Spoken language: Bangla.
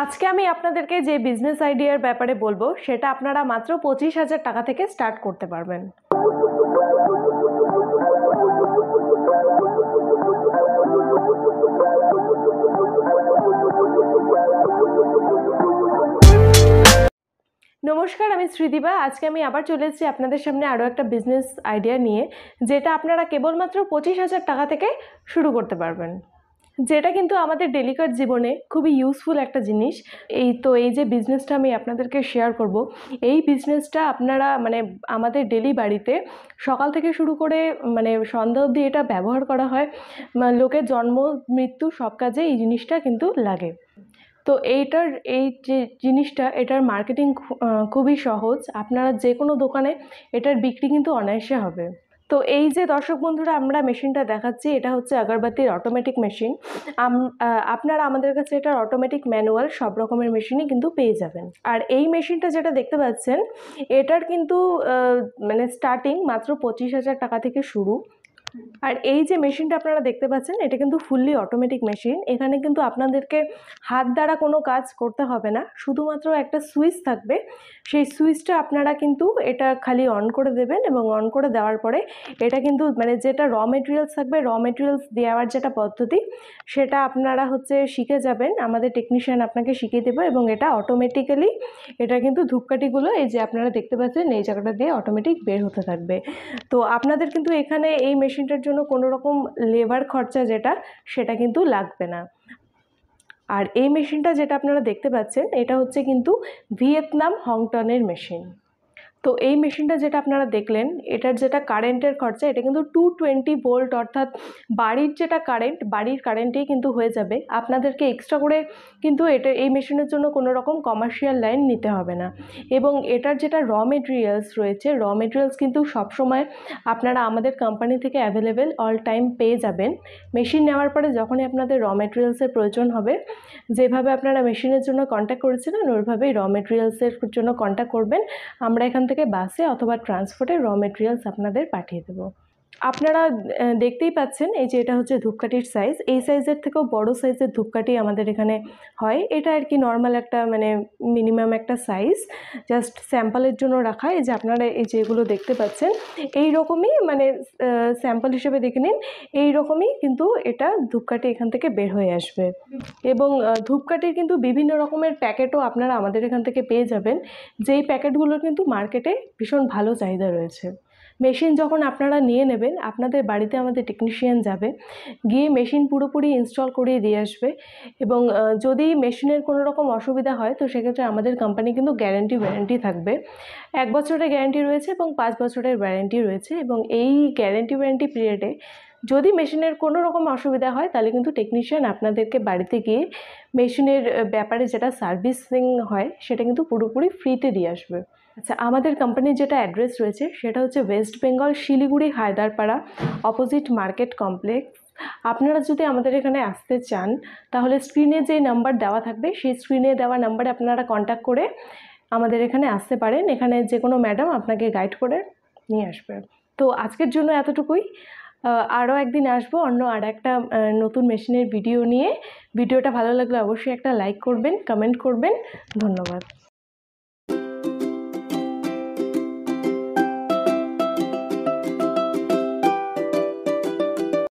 আজকে আমি আপনাদেরকে যে বিজনেস আইডিয়ার ব্যাপারে বলবো সেটা আপনারা মাত্র 25,000 টাকা থেকে স্টার্ট করতে পারবেন। নমস্কার, আমি শ্রীদিবা। আজকে আমি আবার চলে এসেছি আপনাদের সামনে আরও একটা বিজনেস আইডিয়া নিয়ে, যেটা আপনারা কেবলমাত্র 25,000 টাকা থেকে শুরু করতে পারবেন, যেটা কিন্তু আমাদের ডেলিকার জীবনে খুবই ইউজফুল একটা জিনিস। এই যে বিজনেসটা আমি আপনাদেরকে শেয়ার করব, এই বিজনেসটা আপনারা আমাদের ডেলি বাড়িতে সকাল থেকে শুরু করে সন্ধ্যা অবধি এটা ব্যবহার করা হয়। লোকের জন্ম মৃত্যু সব কাজে এই জিনিসটা কিন্তু লাগে। তো এই যে জিনিসটা, এটার মার্কেটিং খুবই সহজ। আপনারা যে কোনো দোকানে এটার বিক্রি কিন্তু অনায়াসে হবে। তো এই যে দর্শক বন্ধুরা, আমরা মেশিনটা দেখাচ্ছি, এটা হচ্ছে আগরবাতির অটোমেটিক মেশিন। আপনারা আমাদের কাছে এটার অটোমেটিক ম্যানুয়াল সব রকমের মেশিনই কিন্তু পেয়ে যাবেন। আর এই মেশিনটা যেটা দেখতে পাচ্ছেন, এটার কিন্তু স্টার্টিং মাত্র 25,000 টাকা থেকে শুরু। আর এই যে মেশিনটা আপনারা দেখতে পাচ্ছেন, এটা কিন্তু ফুললি অটোমেটিক মেশিন। এখানে কিন্তু আপনাদেরকে হাত দ্বারা কোনো কাজ করতে হবে না, শুধুমাত্র একটা সুইচ থাকবে। সেই সুইচটা আপনারা কিন্তু এটা খালি অন করে দেবেন, এবং অন করে দেওয়ার পরে এটা কিন্তু যেটা র মেটেরিয়ালস থাকবে, র মেটেরিয়ালস দেওয়ার যেটা পদ্ধতি, সেটা আপনারা শিখে যাবেন। আমাদের টেকনিশিয়ান আপনাকে শিখিয়ে দেবে, এবং এটা অটোমেটিক্যালি এটা কিন্তু ধূপকাঠিগুলো এই যে আপনারা দেখতে পাচ্ছেন এই জায়গাটা দিয়ে অটোমেটিক বের হতে থাকবে। তো আপনাদের কিন্তু এখানে এই মেশিনটার জন্য কোনো রকম লেবার খরচা সেটা কিন্তু লাগবে না। আর এই মেশিনটা যেটা আপনারা দেখতে পাচ্ছেন, এটা হচ্ছে কিন্তু ভিয়েতনাম হংটনের মেশিন। তো এই মেশিনটা যেটা আপনারা দেখলেন, এটার যেটা কারেন্টের খরচা, এটা কিন্তু 220 ভোল্ট, অর্থাৎ বাড়ির যেটা কারেন্ট, বাড়ির কারেন্টেই কিন্তু হয়ে যাবে। আপনাদেরকে এক্সট্রা করে কিন্তু এই মেশিনের জন্য কোনো রকম কমার্শিয়াল লাইন নিতে হবে না। এবং এটার যেটা র মেটেরিয়ালস রয়েছে, র মেটেরিয়ালস কিন্তু সবসময় আপনারা আমাদের কোম্পানি থেকে অ্যাভেলেবেল অল টাইম পেয়ে যাবেন। মেশিন নেওয়ার পরে যখনই আপনাদের র মেটেরিয়ালসের প্রয়োজন হবে, যেভাবে আপনারা মেশিনের জন্য কন্ট্যাক্ট করেছিলেন ওইভাবেই র মেটেরিয়ালসের জন্য কন্ট্যাক্ট করবেন। আমরা এখান থেকে বাসে অথবা ট্রান্সপোর্টে র মেটেরিয়ালস আপনাদের পাঠিয়ে দেবো। আপনারা দেখতেই পাচ্ছেন, এই যে এটা হচ্ছে ধূপকাঠির সাইজ। এই সাইজের থেকেও বড় সাইজের ধূপকাঠি আমাদের এখানে হয়। এটা আর কি নর্মাল একটা মিনিমাম একটা সাইজ, জাস্ট স্যাম্পলের জন্য রাখা। এই যে আপনারা এই যেগুলো দেখতে পাচ্ছেন, এই রকমই স্যাম্পল হিসেবে দেখে নিন, এই রকমই কিন্তু এটা ধূপকাঠি এখান থেকে বের হয়ে আসবে। এবং ধূপকাঠির কিন্তু বিভিন্ন রকমের প্যাকেটও আপনারা আমাদের এখান থেকে পেয়ে যাবেন, যেই প্যাকেটগুলোর কিন্তু মার্কেটে ভীষণ ভালো চাহিদা রয়েছে। মেশিন যখন আপনারা নিয়ে নেবেন, আপনাদের বাড়িতে আমাদের টেকনিশিয়ান যাবে, গিয়ে মেশিন পুরোপুরি ইনস্টল করিয়ে দিয়ে আসবে। এবং যদি মেশিনের কোনো রকম অসুবিধা হয়, তো সেক্ষেত্রে আমাদের কোম্পানি কিন্তু ওয়ারেন্টি থাকবে। 1 বছরের গ্যারেন্টি রয়েছে এবং 5 বছরের ওয়ারেন্টি রয়েছে। এবং এই ওয়ারেন্টি পিরিয়ডে যদি মেশিনের কোনো রকম অসুবিধা হয়, তাহলে কিন্তু টেকনিশিয়ান আপনাদেরকে বাড়িতে গিয়ে মেশিনের ব্যাপারে যেটা সার্ভিসিং হয়, সেটা কিন্তু পুরোপুরি ফ্রিতে দিয়ে আসবে। আচ্ছা, আমাদের কোম্পানির যেটা অ্যাড্রেস রয়েছে, সেটা হচ্ছে West Bengal, Siliguri, Haiderpara, opposite market complex. আপনারা যদি আমাদের এখানে আসতে চান, তাহলে স্ক্রিনে যে নাম্বার দেওয়া থাকবে, সেই স্ক্রিনে দেওয়া নাম্বারে আপনারা কন্ট্যাক্ট করে আমাদের এখানে আসতে পারেন। এখানে যে কোনো ম্যাডাম আপনাকে গাইড করে নিয়ে আসবে। তো আজকের জন্য এতটুকুই। আরও একদিন আসবো অন্য আর একটা নতুন মেশিনের ভিডিও নিয়ে। ভিডিওটা ভালো লাগলে অবশ্যই একটা লাইক করবেন, কমেন্ট করবেন। ধন্যবাদ।